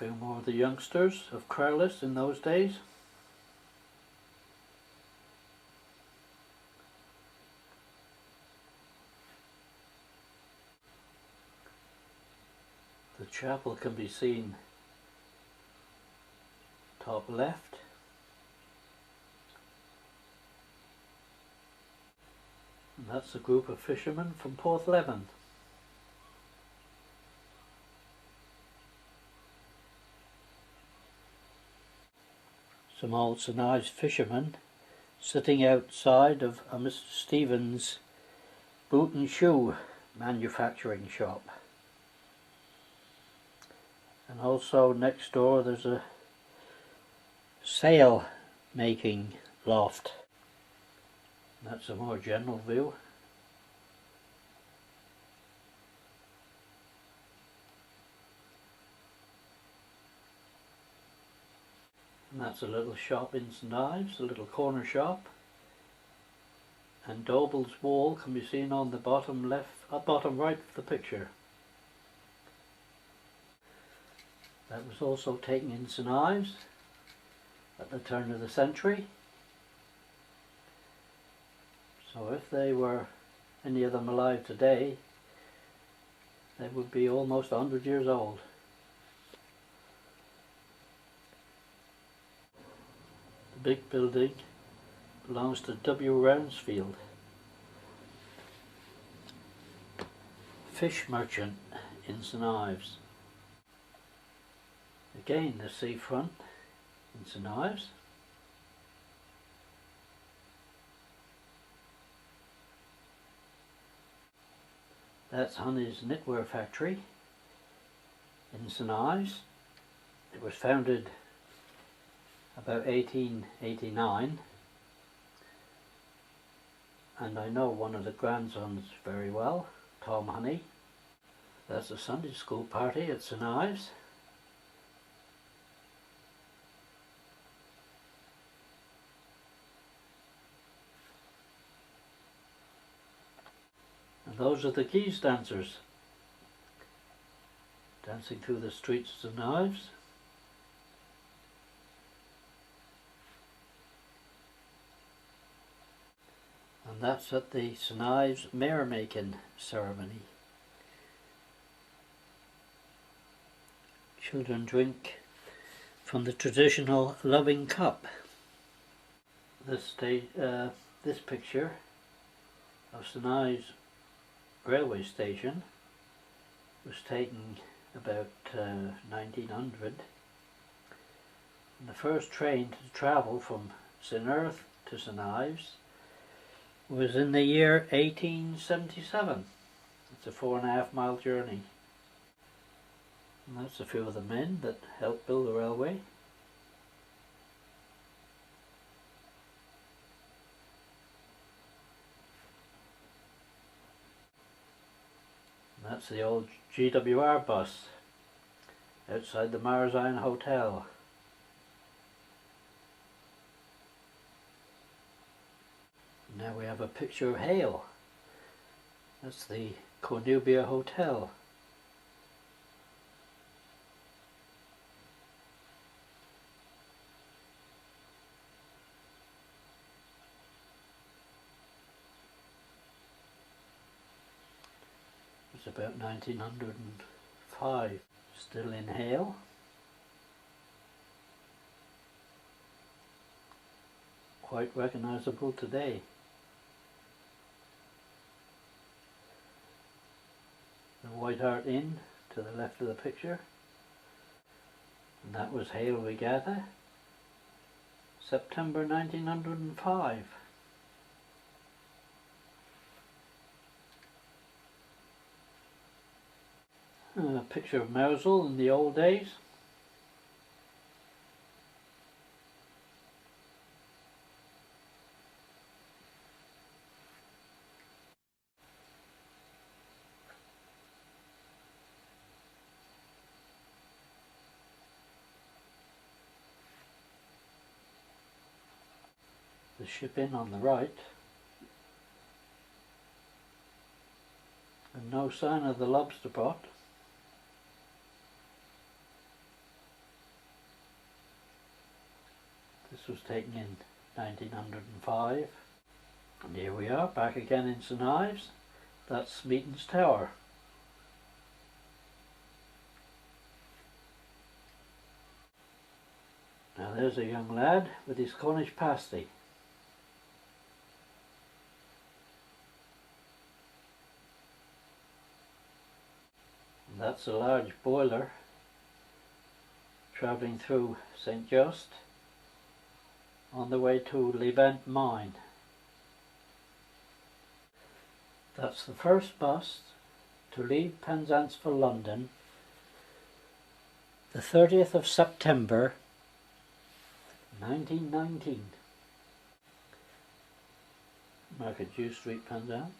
few more of the youngsters of Crowless in those days. The chapel can be seen top left. And that's a group of fishermen from Porthleven. Some old St Ives fishermen sitting outside of a Mr Stevens' boot and shoe manufacturing shop. And also next door there's a sail making loft. That's a more general view. And that's a little shop in St Ives, a little corner shop. And Doble's wall can be seen on the bottom left, bottom right of the picture. That was also taken in St Ives at the turn of the century. So if they were, any of them alive today, they would be almost 100 years old. The big building belongs to W. Rounsfield, fish merchant in St Ives. Again the seafront in St Ives. That's Honey's knitwear factory in St Ives. It was founded about 1889, and I know one of the grandsons very well, Tom Honey. That's a Sunday school party at St Ives. And those are the geese dancers dancing through the streets of St Ives. And that's at the St Ives mare making ceremony. Children drink from the traditional loving cup. This picture of St Ives railway station was taken about 1900. And the first train to travel from St Earth to St Ives was in the year 1877. It's a 4.5 mile journey. And that's a few of the men that helped build the railway. And that's the old GWR bus outside the Marzine Hotel. Now we have a picture of Hale. That's the Cornubia Hotel. It's about 1905. Still in Hale. Quite recognisable today. The White Hart Inn to the left of the picture, and that was Hale Regatta, September 1905. A picture of Mousel in the old days. The Ship Inn on the right, and no sign of the lobster pot. This was taken in 1905. And here we are, back again in St Ives. That's Smeaton's Tower. Now there's a young lad with his Cornish pasty. And that's a large boiler travelling through St Just on the way to Levant Mine. That's the first bus to leave Penzance for London the 30th of September 1919. Market Jew Street, Penzance.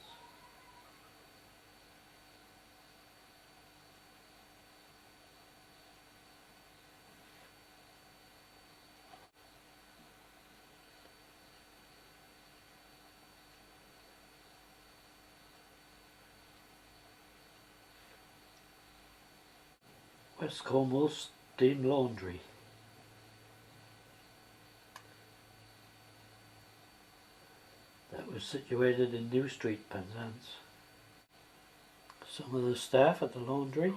West Cornwall Steam Laundry. That was situated in New Street, Penzance. Some of the staff at the laundry.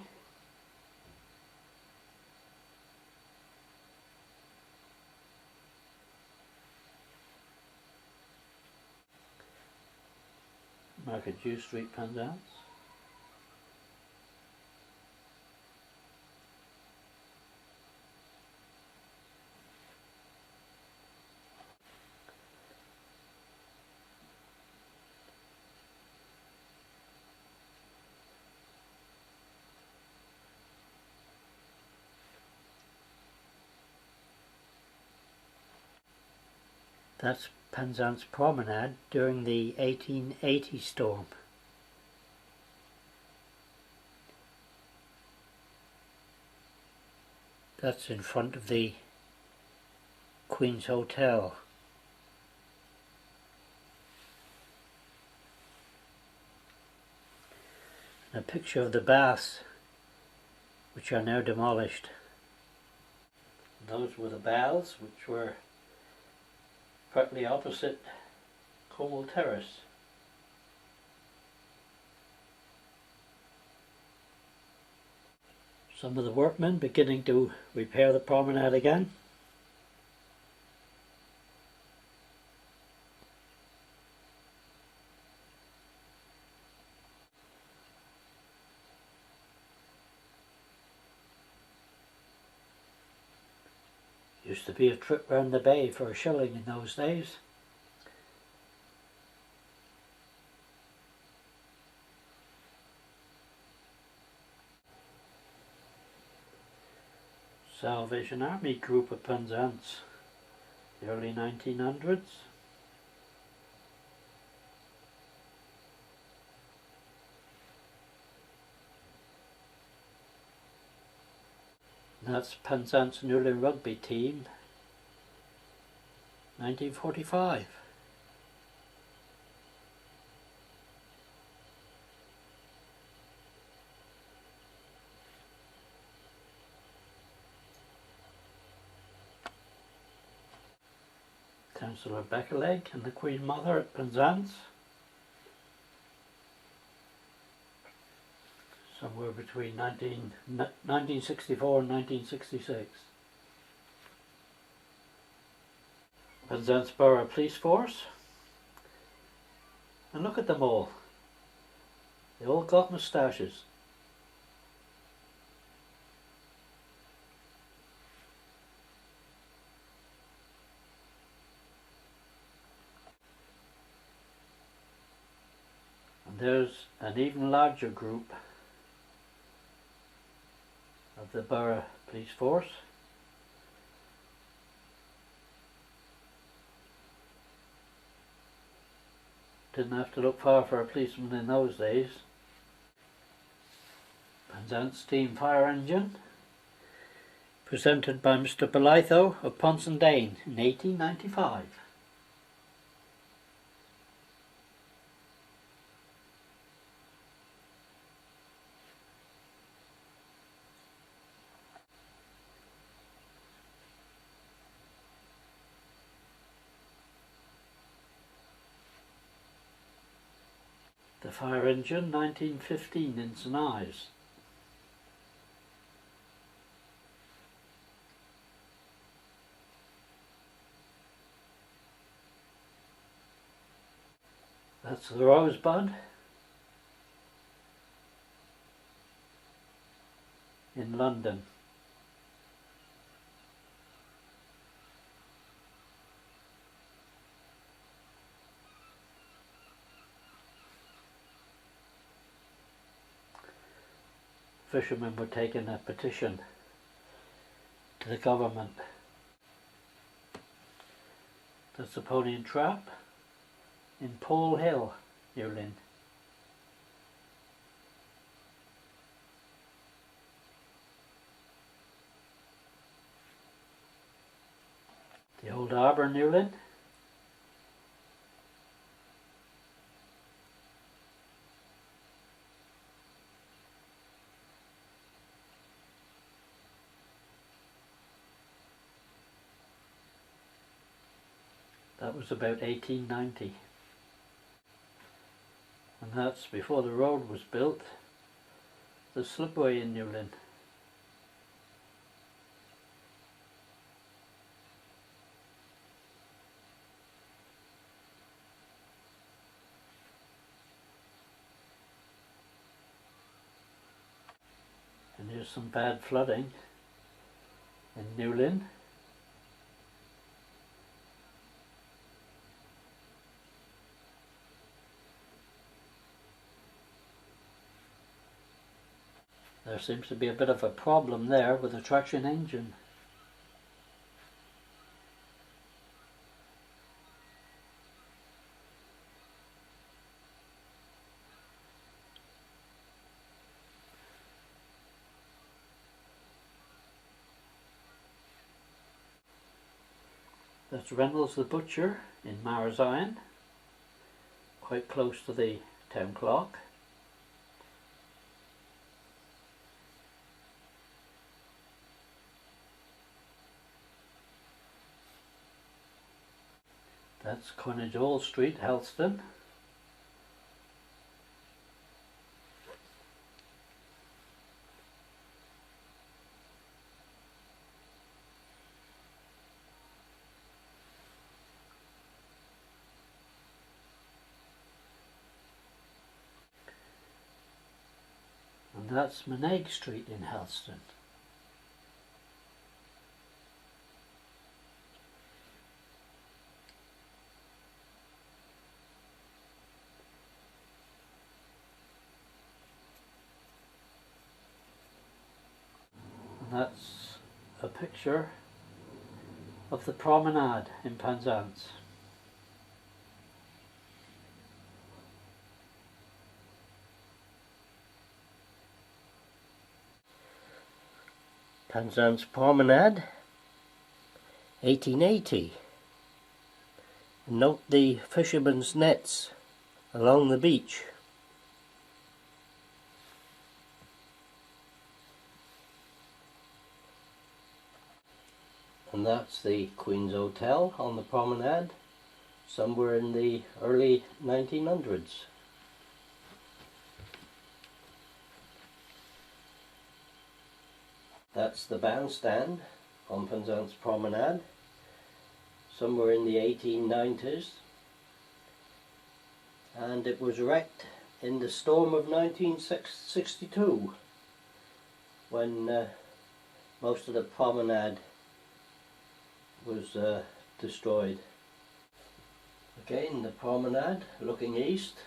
Market Jew Street, Penzance. That's Penzance Promenade during the 1880 storm. That's in front of the Queen's Hotel. And a picture of the baths, which are now demolished. Those were the baths, which were directly opposite Cornwall Terrace. Some of the workmen beginning to repair the promenade again. Used to be a trip round the bay for a shilling in those days. Salvation Army group of Penzance, the early 1900s. That's Penzance Newlyn Rugby Team, 1945. Councillor Beckerleg and the Queen Mother at Penzance. Somewhere between 1964 and 1966. Penzance Borough Police Force. And look at them all. They all got moustaches. And there's an even larger group of the Borough Police Force. Didn't have to look far for a policeman in those days. Penzance Steam Fire Engine, presented by Mr. Belitho of Ponsondain in 1895. fire engine, 1915 in St Ives. That's the Rosebud in London. Fishermen were taking a petition to the government. That's the Pony and Trap in Pole Hill, near Lynn. The old harbour near Lynn. That was about 1890. And that's before the road was built, the slipway in New Lynn. And here's some bad flooding in New Lynn. There seems to be a bit of a problem there with the traction engine. That's Reynolds the Butcher in Marzion, quite close to the town clock. That's Coinage Hall Street, Helston. And that's Meneg Street in Helston. And that's a picture of the promenade in Penzance. Penzance Promenade, 1880. Note the fishermen's nets along the beach. And that's the Queen's Hotel on the promenade, somewhere in the early 1900s. That's the bandstand on Penzance Promenade, somewhere in the 1890s, and it was wrecked in the storm of 1962 when most of the promenade was destroyed. Again, the promenade looking east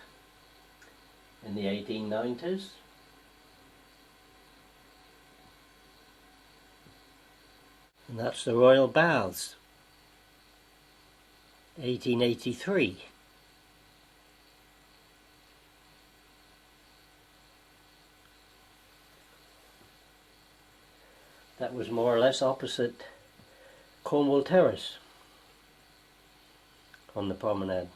in the 1890s. And that's the Royal Baths, 1883. That was more or less opposite Cornwall Terrace on the promenade.